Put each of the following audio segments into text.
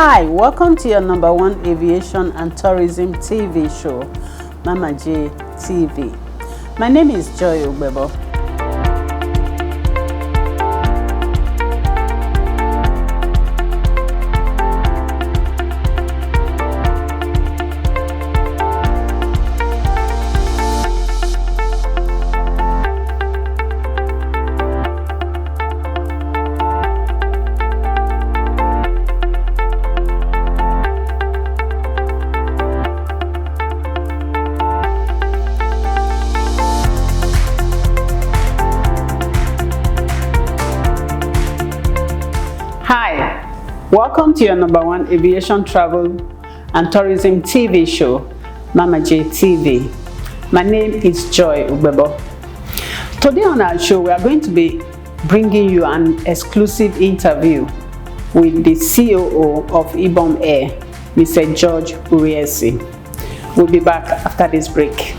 Hi, welcome to your number one aviation and tourism TV show, Mamaj TV. My name is Joy Ibom. Hi, welcome to your number one aviation travel and tourism TV show, Mamaj TV. My name is Joy Ibom. Today on our show, we are going to be bringing you an exclusive interview with the COO of Ibom Air, Mr. George Uriesi. We'll be back after this break.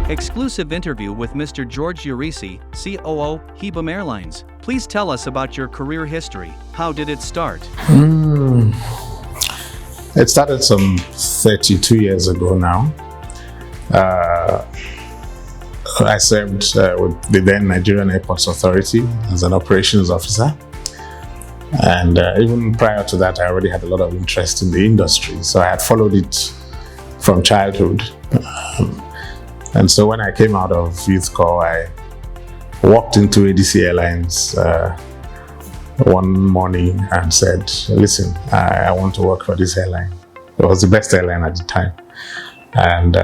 Exclusive interview with Mr. George Uriesi, COO Ibom Airlines. Please tell us about your career history. How did it start? It started some 32 years ago now. I served with the then Nigerian Airports Authority as an operations officer. And even prior to that, I already had a lot of interest in the industry. So I had followed it from childhood. And so when I came out of youth corps, I walked into ADC Airlines one morning and said, listen, I want to work for this airline. It was the best airline at the time. And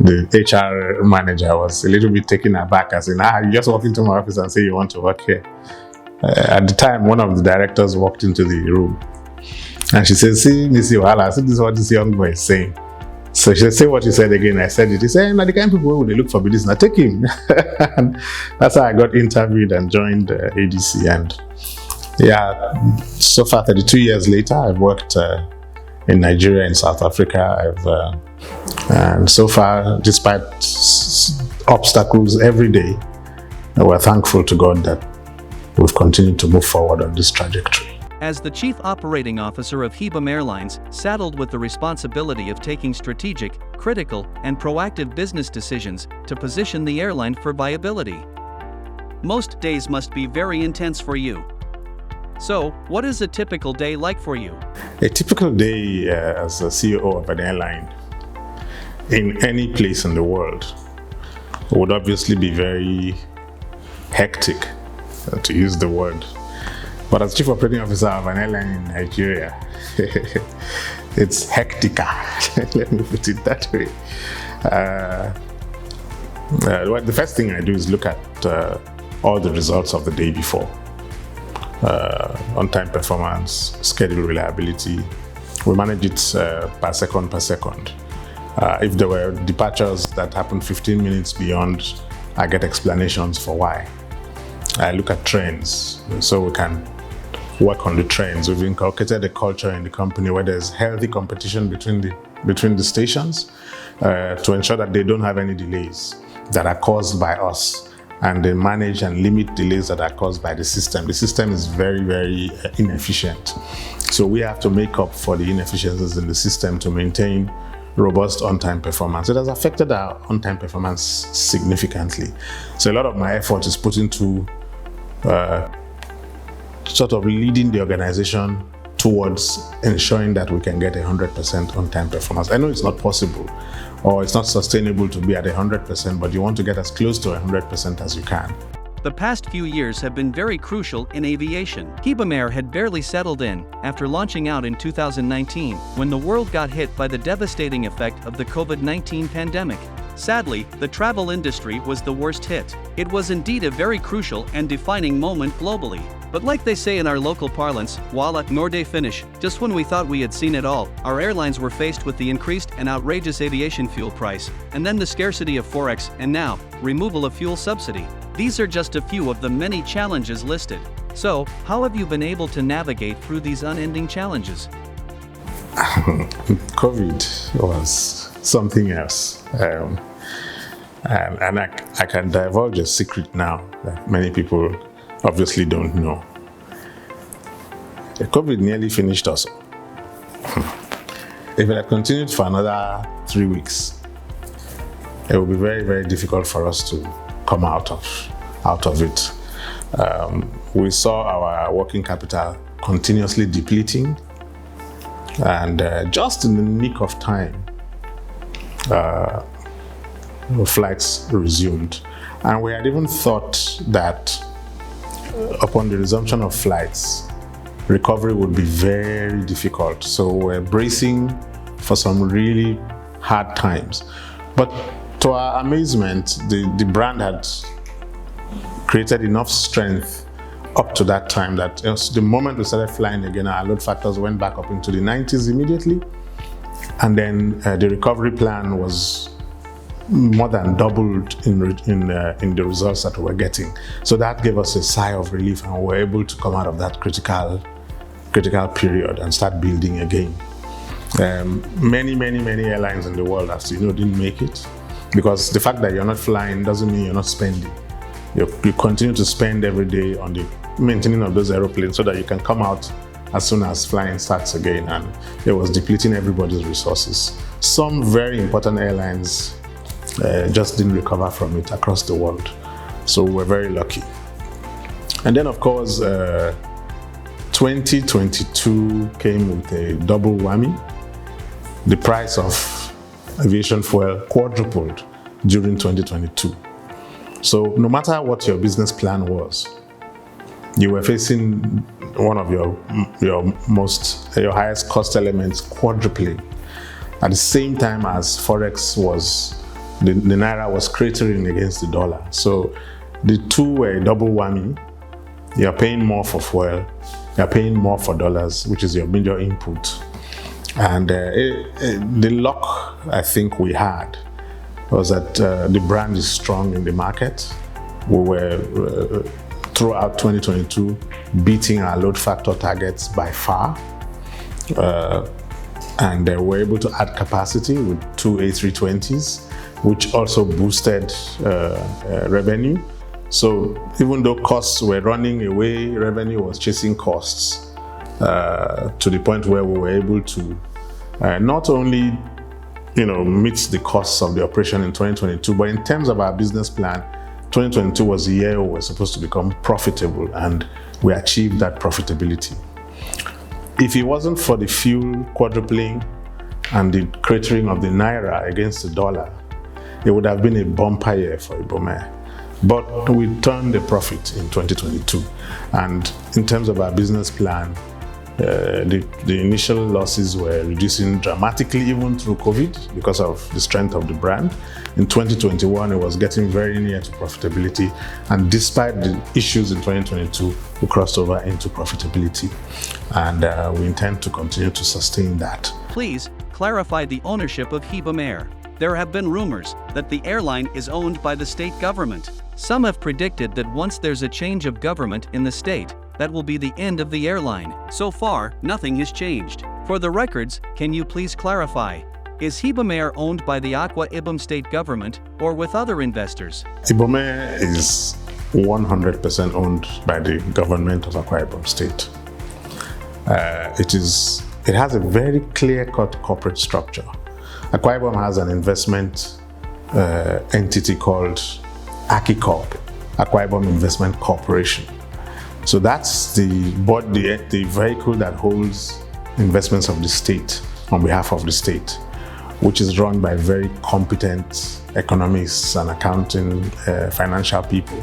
the HR manager was a little bit taken aback, as in, you just walk into my office and say you want to work here. At the time, one of the directors walked into the room and she said, see, Missy Wahala, this is what this young boy is saying. So she said, say what you said again. I said it. He said, the kind of people who they look for this, now take him. And that's how I got interviewed and joined ADC. And yeah, so far 32 years later, I've worked in Nigeria and South Africa. And so far, despite obstacles every day, we're thankful to God that we've continued to move forward on this trajectory. As the Chief Operating Officer of Ibom Airlines, saddled with the responsibility of taking strategic, critical, and proactive business decisions to position the airline for viability. Most days must be very intense for you. So, what is a typical day like for you? A typical day as a CEO of an airline in any place in the world would obviously be very hectic, to use the word. But as Chief Operating Officer of an airline in Nigeria, it's hectica. Let me put it that way. The first thing I do is look at all the results of the day before. On-time performance, schedule reliability. We manage it per second. If there were departures that happened 15 minutes beyond, I get explanations for why. I look at trends, so we can work on the trends. We've inculcated a culture in the company where there's healthy competition between the stations to ensure that they don't have any delays that are caused by us, and they manage and limit delays that are caused by the system. The system is very, very inefficient. So we have to make up for the inefficiencies in the system to maintain robust on-time performance. It has affected our on-time performance significantly. So a lot of my effort is put into sort of leading the organization towards ensuring that we can get 100% on-time performance. I know it's not possible or it's not sustainable to be at 100%, but you want to get as close to 100% as you can. The past few years have been very crucial in aviation. Ibom Air had barely settled in after launching out in 2019 when the world got hit by the devastating effect of the COVID-19 pandemic. Sadly, the travel industry was the worst hit. It was indeed a very crucial and defining moment globally. But like they say in our local parlance, voila, norde finish. Just when we thought we had seen it all, our airlines were faced with the increased and outrageous aviation fuel price, and then the scarcity of forex, and now, removal of fuel subsidy. These are just a few of the many challenges listed. So, how have you been able to navigate through these unending challenges? COVID was something else. And I can divulge a secret now that many people obviously don't know. COVID nearly finished us. If it had continued for another 3 weeks, it would be very, very difficult for us to come out of it. We saw our working capital continuously depleting, and just in the nick of time, flights resumed. And we had even thought that upon the resumption of flights, recovery would be very difficult. So we're bracing for some really hard times. But to our amazement, the brand had created enough strength up to that time that the moment we started flying again, our load factors went back up into the 90s immediately. And then the recovery plan was more than doubled in the results that we were getting. So that gave us a sigh of relief, and we were able to come out of that critical period and start building again. Many airlines in the world, as you know, didn't make it, because the fact that you're not flying doesn't mean you're not spending. You continue to spend every day on the maintaining of those aeroplanes so that you can come out as soon as flying starts again, and it was depleting everybody's resources. Some very important airlines just didn't recover from it across the world. So we're very lucky. And then, of course, 2022 came with a double whammy. The price of aviation fuel quadrupled during 2022. So no matter what your business plan was, you were facing one of your highest cost elements quadrupling at the same time as Forex was, the Naira was cratering against the dollar. So the two were a double whammy. You're paying more for fuel, you're paying more for dollars, which is your major input. And the luck I think we had was that the brand is strong in the market. We were, throughout 2022, beating our load factor targets by far. And we're able to add capacity with 2 A320s, which also boosted revenue. So even though costs were running away, revenue was chasing costs to the point where we were able to not only meet the costs of the operation in 2022, but in terms of our business plan, 2022 was the year we were supposed to become profitable, and we achieved that profitability. If it wasn't for the fuel quadrupling and the cratering of the Naira against the dollar, it would have been a bumper year for Ibom Air. But we turned a profit in 2022. And in terms of our business plan, the initial losses were reducing dramatically even through COVID because of the strength of the brand. In 2021, it was getting very near to profitability. And despite the issues in 2022, we crossed over into profitability. And we intend to continue to sustain that. Please clarify the ownership of Ibom Air. There have been rumors that the airline is owned by the state government. Some have predicted that once there's a change of government in the state, that will be the end of the airline. So far, nothing has changed. For the records, can you please clarify? Is Ibom Air owned by the Akwa Ibom state government or with other investors? Ibom Air is 100% owned by the government of Akwa Ibom state. It has a very clear-cut corporate structure. Akwa Ibom has an investment entity called AkiCorp, Akwa Ibom Investment Corporation. So that's the vehicle that holds investments of the state on behalf of the state, which is run by very competent economists and accounting, financial people.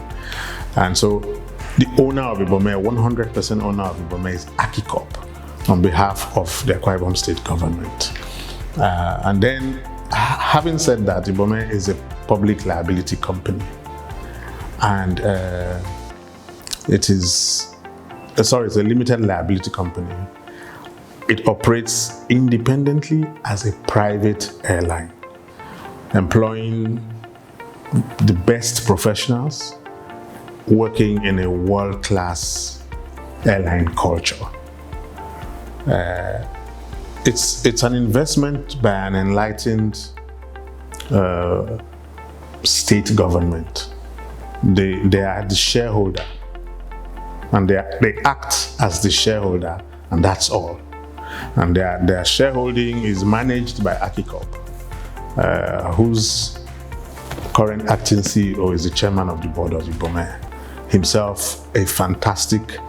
And so the owner of Ibom Air, 100% owner of Ibom Air, is AkiCorp on behalf of the Akwa Ibom state government. And then, having said that, Ibom Air is a public liability company. And it's a limited liability company. It operates independently as a private airline, employing the best professionals working in a world-class airline culture. It's an investment by an enlightened state government. They are the shareholder, and they act as the shareholder, and that's all. And their shareholding is managed by Akicorp, whose current acting CEO is the chairman of the board of Ibom Air, himself a fantastic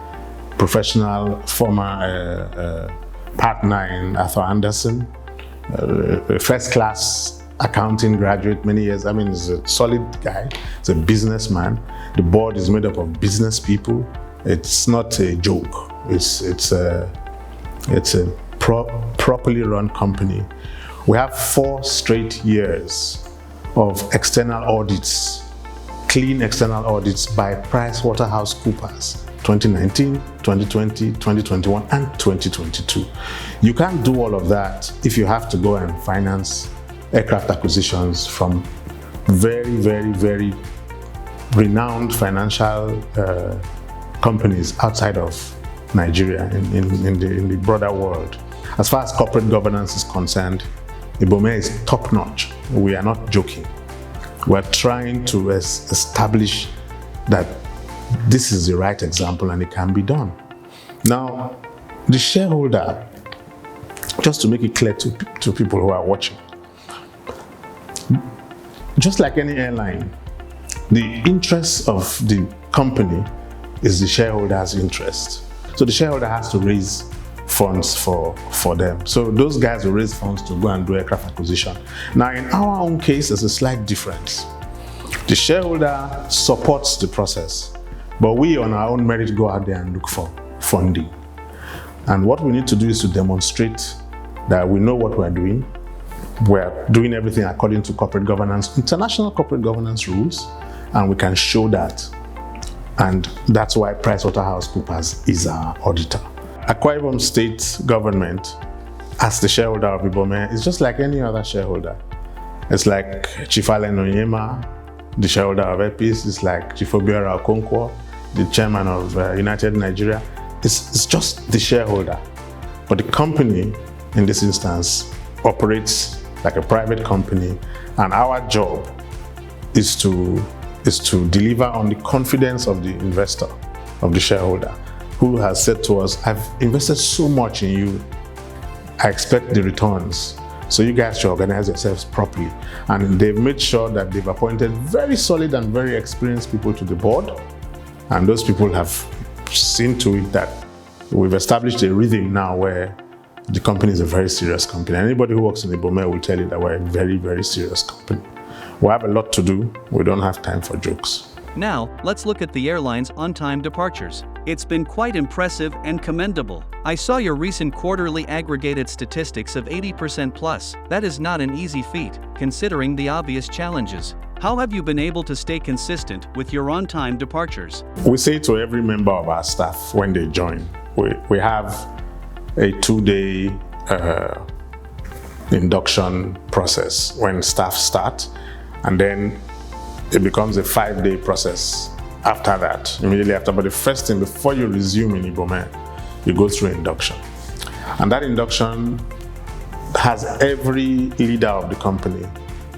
professional former partner in Arthur Andersen, a first-class accounting graduate many years. I mean, he's a solid guy. He's a businessman. The board is made up of business people. It's not a joke. It's a properly run company. We have 4 straight years of external audits, clean external audits by PricewaterhouseCoopers, 2019, 2020, 2021, and 2022. You can't do all of that if you have to go and finance aircraft acquisitions from very, very, very renowned financial companies outside of Nigeria in the broader world. As far as corporate governance is concerned, Ibom Air is top-notch. We are not joking. We're trying to establish that this is the right example and it can be done. Now, the shareholder, just to make it clear to people who are watching, just like any airline, the interest of the company is the shareholder's interest. So the shareholder has to raise funds for them. So those guys will raise funds to go and do aircraft acquisition. Now, in our own case, there's a slight difference. The shareholder supports the process, but we on our own merit go out there and look for funding. And what we need to do is to demonstrate that we know what we're doing. We're doing everything according to corporate governance, international corporate governance rules, and we can show that. And that's why PricewaterhouseCoopers is our auditor. Akwa Ibom State government, as the shareholder of Ibom Air, is just like any other shareholder. It's like Chief Allen Onyema, the shareholder of Epis. It's like Chief Obiora Okonkwo, the chairman of United Nigeria. It's just the shareholder. But the company, in this instance, operates like a private company, and our job is to deliver on the confidence of the investor, of the shareholder, who has said to us, I've invested so much in you, I expect the returns. So you guys should organize yourselves properly. And they've made sure that they've appointed very solid and very experienced people to the board. And those people have seen to it that we've established a rhythm now where the company is a very serious company. Anybody who works in Ibom Air will tell you that we're a very, very serious company. We have a lot to do. We don't have time for jokes. Now, let's look at the airline's on-time departures. It's been quite impressive and commendable. I saw your recent quarterly aggregated statistics of 80% plus. That is not an easy feat, considering the obvious challenges. How have you been able to stay consistent with your on-time departures? We say to every member of our staff when they join, we have a 2-day induction process when staff start, and then it becomes a 5-day process after that, immediately after. But the first thing, before you resume in Ibom Air, you go through induction. And that induction has every leader of the company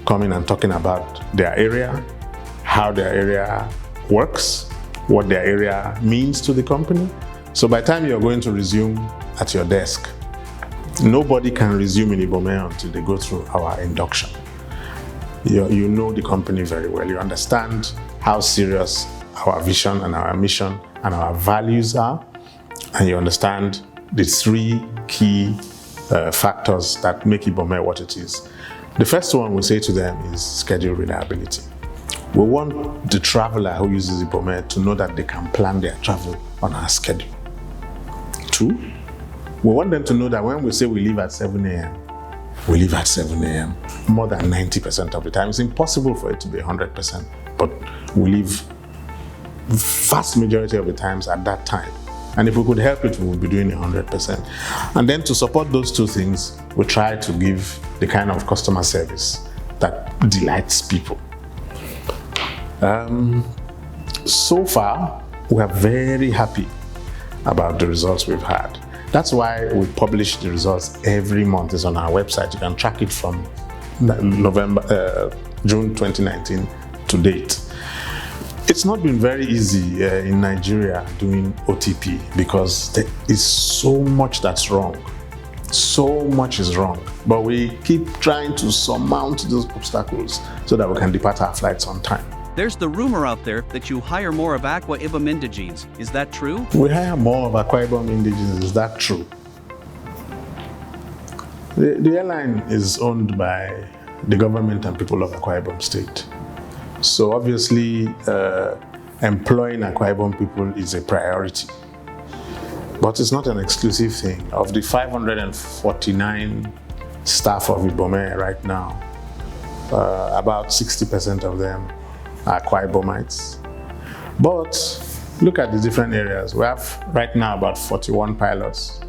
coming and talking about their area, how their area works, what their area means to the company. So by the time you're going to resume at your desk, nobody can resume in Ibom Air until they go through our induction. You know the company very well. You understand how serious our vision and our mission and our values are, and you understand the 3 key factors that make Ibom Air what it is. The first one we say to them is schedule reliability. We want the traveler who uses Ibom Air to know that they can plan their travel on our schedule. 2, we want them to know that when we say we leave at 7 a.m., we leave at 7 a.m. more than 90% of the time. It's impossible for it to be 100%, but we leave vast majority of the times at that time. And if we could help it, we would be doing 100%. And then to support those 2 things, we try to give the kind of customer service that delights people. so far, we are very happy about the results we've had. That's why we publish the results every month. It's on our website. You can track it from June 2019 to date. It's not been very easy in Nigeria doing OTP because there is so much that's wrong. So much is wrong. But we keep trying to surmount those obstacles so that we can depart our flights on time. There's the rumor out there that you hire more of Aqua Ibom indigenes. Is that true? We hire more of Aqua Ibom indigenes. Is that true? The airline is owned by the government and people of Akwa Ibom State. So obviously, employing Akwa Ibom people is a priority. But it's not an exclusive thing. Of the 549 staff of Ibom Air right now, about 60% of them are Akwa Ibomites. But look at the different areas. We have right now about 41 pilots,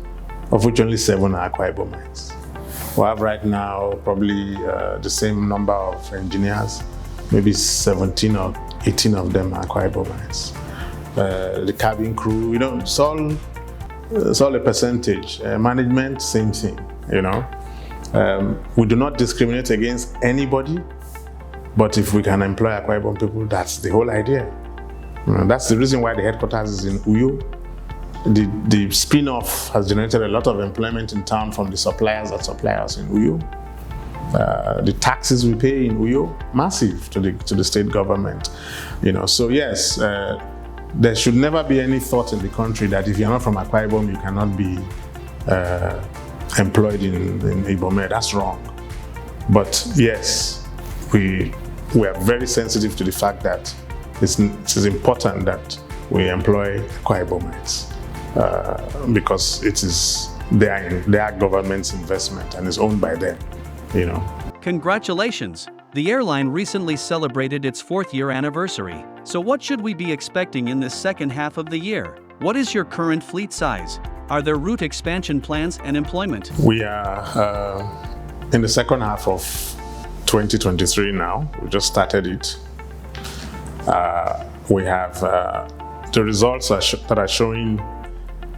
of which only 7 are Akwa Ibomites. We have right now probably the same number of engineers, maybe 17 or 18 of them are Akwa Ibomites. The cabin crew, it's all a percentage. Management, same thing, We do not discriminate against anybody, but if we can employ Akwa Ibom people, that's the whole idea. That's the reason why the headquarters is in Uyo. The spin-off has generated a lot of employment in town from the suppliers that supply us in Uyo. The taxes we pay in Uyo, massive to the state government. So yes, there should never be any thought in the country that if you're not from Akwa Ibom, you cannot be employed in Ibom Air. That's wrong. But yes, we are very sensitive to the fact that it's important that we employ Akwa Ibomites because it is their government's investment and is owned by them. Congratulations! The airline recently celebrated its 4th year anniversary. So what should we be expecting in this second half of the year? What is your current fleet size? Are there route expansion plans and employment? We are in the second half of 2023 now. We just started it. We have the results that are showing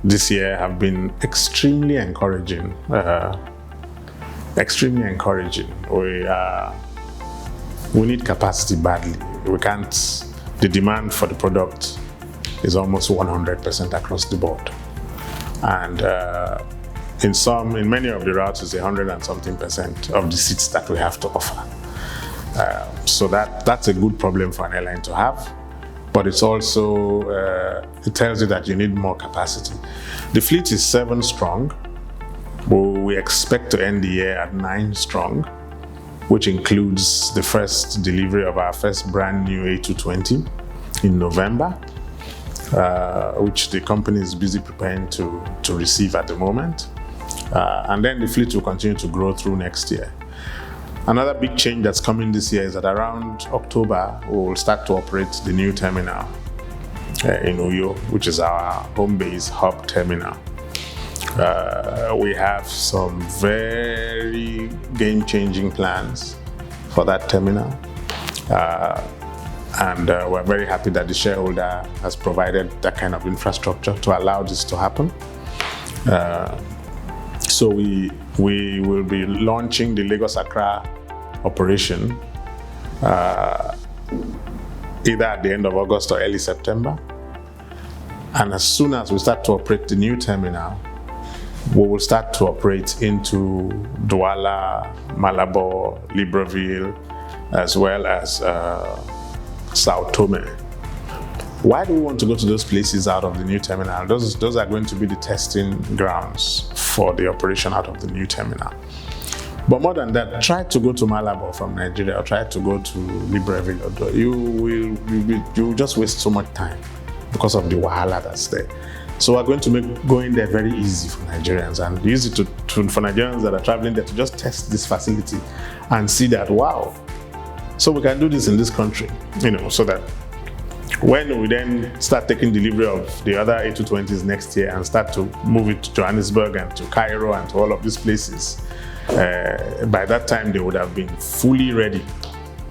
this year have been extremely encouraging. Extremely encouraging. We need capacity badly. We can't. The demand for the product is almost 100% across the board, and in many of the routes, it's 100 and something percent of the seats that we have to offer. So that's a good problem for an airline to have, but it's also it tells you that you need more capacity. The fleet is 7 strong. We expect to end the year at 9 strong, which includes the first delivery of our first brand new A220 in November, which the company is busy preparing to receive at the moment. And then the fleet will continue to grow through next year. Another big change that's coming this year is that around October, we will start to operate the new terminal in Uyo, which is our home base hub terminal. We have some very game-changing plans for that terminal. And we're very happy that the shareholder has provided that kind of infrastructure to allow this to happen. So we will be launching the Lagos-Accra operation either at the end of August or early September. And as soon as we start to operate the new terminal, we will start to operate into Douala, Malabo, Libreville, as well as Sao Tome. Why do we want to go to those places out of the new terminal? Those are going to be the testing grounds for the operation out of the new terminal. But more than that, try to go to Malabo from Nigeria, or try to go to Libreville. You will just waste so much time because of the wahala that's there. So we're going to make going there very easy for Nigerians, and use it for Nigerians that are traveling there to just test this facility and see that, wow, so we can do this in this country, so that when we then start taking delivery of the other A220s next year and start to move it to Johannesburg and to Cairo and to all of these places, by that time they would have been fully ready.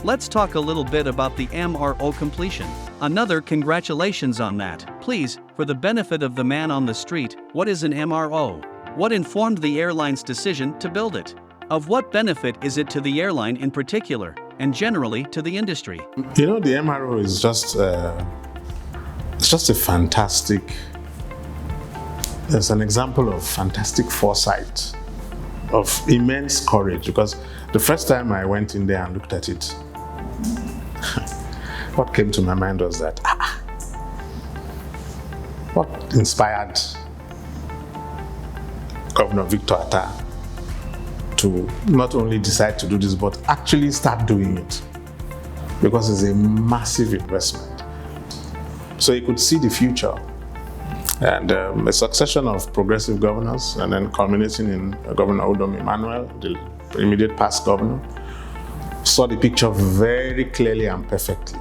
Let's talk a little bit about the MRO completion. Another congratulations on that. Please, for the benefit of the man on the street, what is an MRO? What informed the airline's decision to build it? Of what benefit is it to the airline in particular, and generally to the industry? You know, the MRO is just a fantastic, it's an example of fantastic foresight, of immense courage, because the first time I went in there and looked at it, what came to my mind was that, what inspired Governor Victor Atta to not only decide to do this, but actually start doing it? Because it's a massive investment. So he could see the future. And a succession of progressive governors, and then culminating in Governor Udom Emmanuel, the immediate past governor, saw the picture very clearly and perfectly.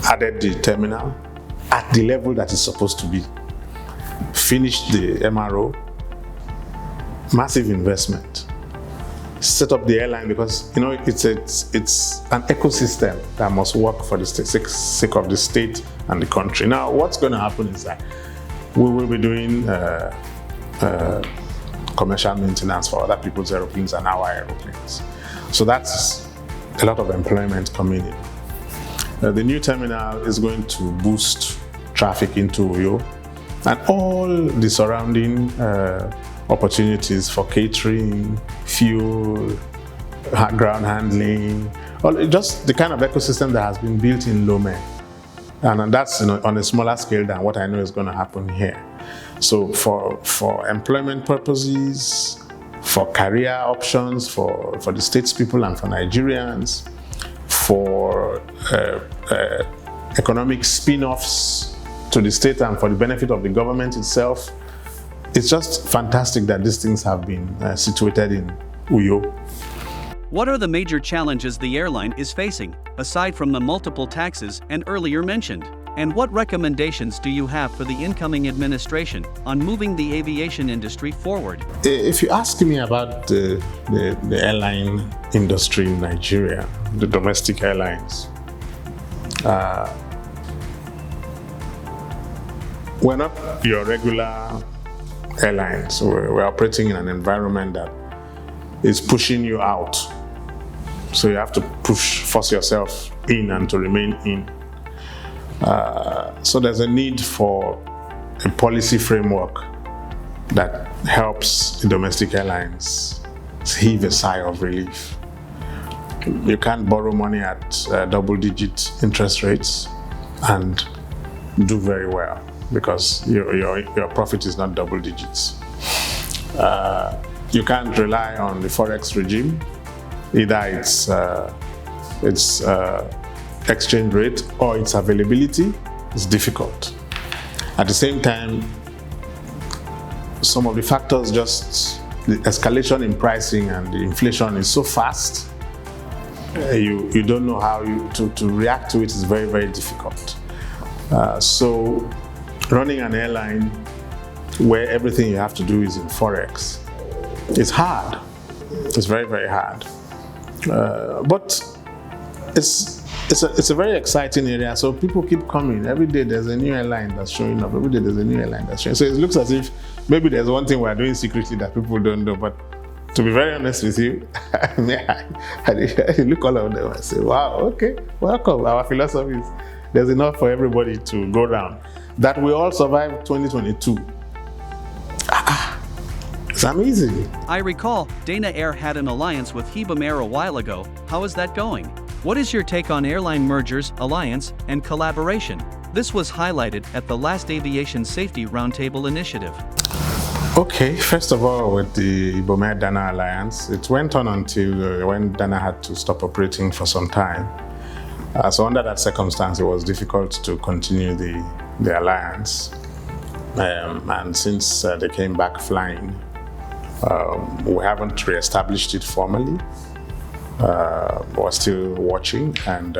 Added the terminal at the level that it's supposed to be. Finished the MRO, massive investment. Set up the airline, because you know it's an ecosystem that must work for the sake of the state and the country. Now, what's going to happen is that we will be doing commercial maintenance for other people's aeroplanes and our aeroplanes. So that's a lot of employment coming in. The new terminal is going to boost traffic into Uyo and all the surrounding opportunities for catering, fuel, ground handling, just the kind of ecosystem that has been built in Lome. And that's, you know, on a smaller scale than what I know is going to happen here. So for employment purposes, for career options, for the state's people and for Nigerians, for economic spin-offs to the state and for the benefit of the government itself, it's just fantastic that these things have been situated in Uyo. What are the major challenges the airline is facing, aside from the multiple taxes and earlier mentioned? And what recommendations do you have for the incoming administration on moving the aviation industry forward? If you ask me about the airline industry in Nigeria, the domestic airlines, we're not your regular airlines. We're operating in an environment that is pushing you out. So you have to force yourself in and to remain in. So there's a need for a policy framework that helps the domestic airlines heave a sigh of relief. You can't borrow money at double-digit interest rates and do very well, because your profit is not double digits. You can't rely on the forex regime. Either its exchange rate or its availability is difficult. At the same time, some of the factors, just the escalation in pricing and the inflation is so fast, you don't know how to react to it is very, very difficult. So running an airline where everything you have to do is in forex, it's hard. It's very, very hard. But it's a very exciting area. So people keep coming. Every day there's a new airline that's showing up. Every day there's a new airline that's showing up. So it looks as if maybe there's one thing we're doing secretly that people don't know. But to be very honest with you, I look all of them and say, wow, okay, welcome. Our philosophy is there's enough for everybody to go around. That we all survive 2022. It's amazing. I recall Dana Air had an alliance with Ibom Air a while ago. How is that going? What is your take on airline mergers, alliance, and collaboration? This was highlighted at the last Aviation Safety Roundtable initiative. Okay, first of all, with the Ibom Air Dana alliance, it went on until when Dana had to stop operating for some time. So under that circumstance, it was difficult to continue the alliance. And since they came back flying, we haven't re-established it formally. We're still watching, and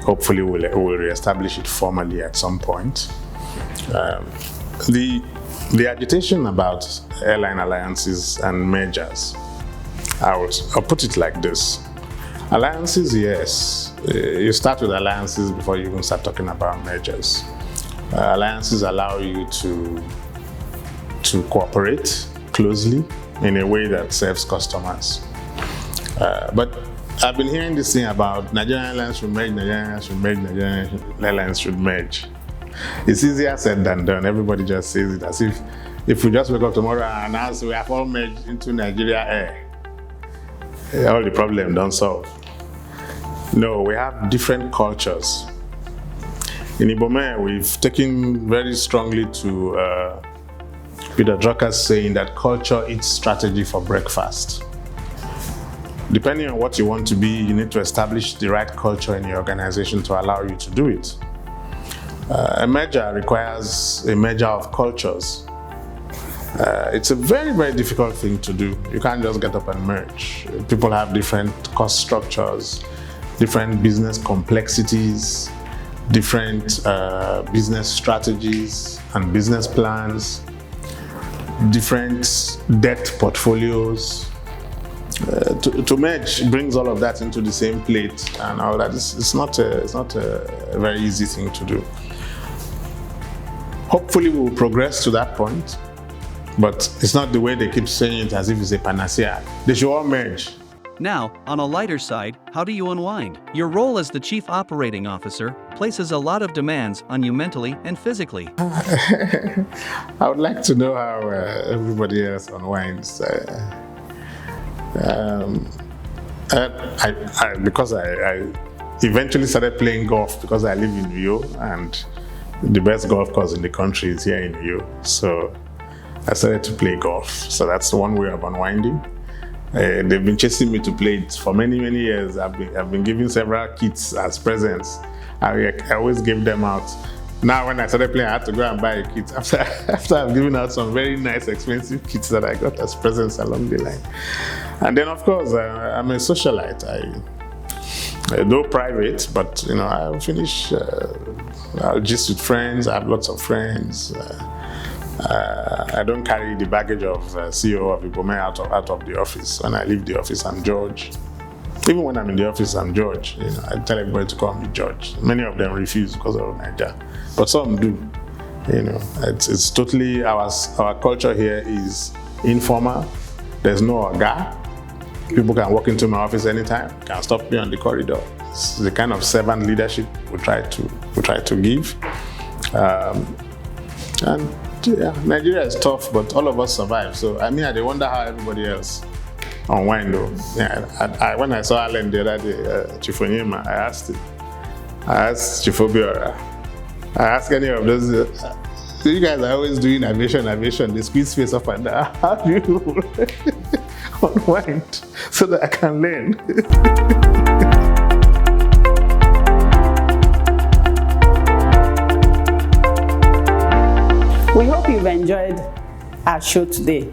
hopefully we'll re-establish it formally at some point. The agitation about airline alliances and mergers, I'll put it like this. Alliances, yes, You start with alliances before you even start talking about mergers. Alliances allow you to cooperate closely in a way that serves customers. But I've been hearing this thing about Nigerian Airlines should merge, Nigerian Airlines should merge, Nigerian Airlines should merge. It's easier said than done. Everybody just says it as if we just wake up tomorrow and announce we have all merged into Nigeria Air, all the problem don't solve. No, we have different cultures. In Ibom Air, we've taken very strongly to Peter Drucker's saying that culture eats strategy for breakfast. Depending on what you want to be, you need to establish the right culture in your organization to allow you to do it. A merger requires a merger of cultures. It's a very, very difficult thing to do. You can't just get up and merge. People have different cost structures, different business complexities, different business strategies and business plans, different debt portfolios. To merge brings all of that into the same plate and all that. It's not a very easy thing to do. Hopefully we will progress to that point, but it's not the way they keep saying it as if it's a panacea. They should all merge. Now, on a lighter side, how do you unwind? Your role as the Chief Operating Officer places a lot of demands on you mentally and physically. I would like to know how everybody else unwinds. Because I eventually started playing golf because I live in Uyo, and the best golf course in the country is here in Uyo. So I started to play golf. So that's one way of unwinding. They've been chasing me to play it for many, many years. I've been giving several kits as presents. I always give them out. Now when I started playing, I had to go and buy a kit after I've given out some very nice, expensive kits that I got as presents along the line. And then, of course, I'm a socialite. Though private, but I'll finish. I'll gist with friends. I have lots of friends. I don't carry the baggage of COO of Ibom Air out of the office. When I leave the office, I'm George. Even when I'm in the office, I'm George. I tell everybody to call me George. Many of them refuse because of Nigeria, but some do. It's totally our culture here is informal. There's no oga. People can walk into my office anytime. Can stop me on the corridor. It's the kind of servant leadership we try to give. And yeah, Nigeria is tough, but all of us survive. So I wonder how everybody else unwind though. Yeah, when I saw Alan the other day, Chief Onyema, I asked Chief Obiora, I asked any of those. You guys are always doing aviation. They squeeze face up and down. How do you unwind so that I can learn? We hope you've enjoyed our show today.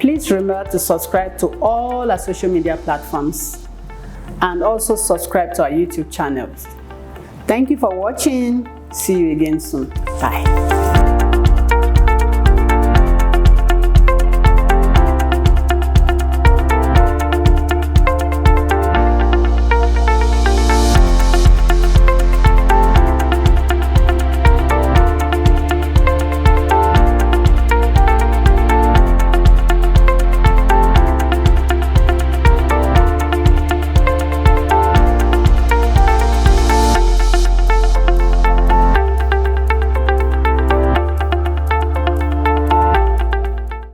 Please remember to subscribe to all our social media platforms and also subscribe to our YouTube channel. Thank you for watching. See you again soon. Bye.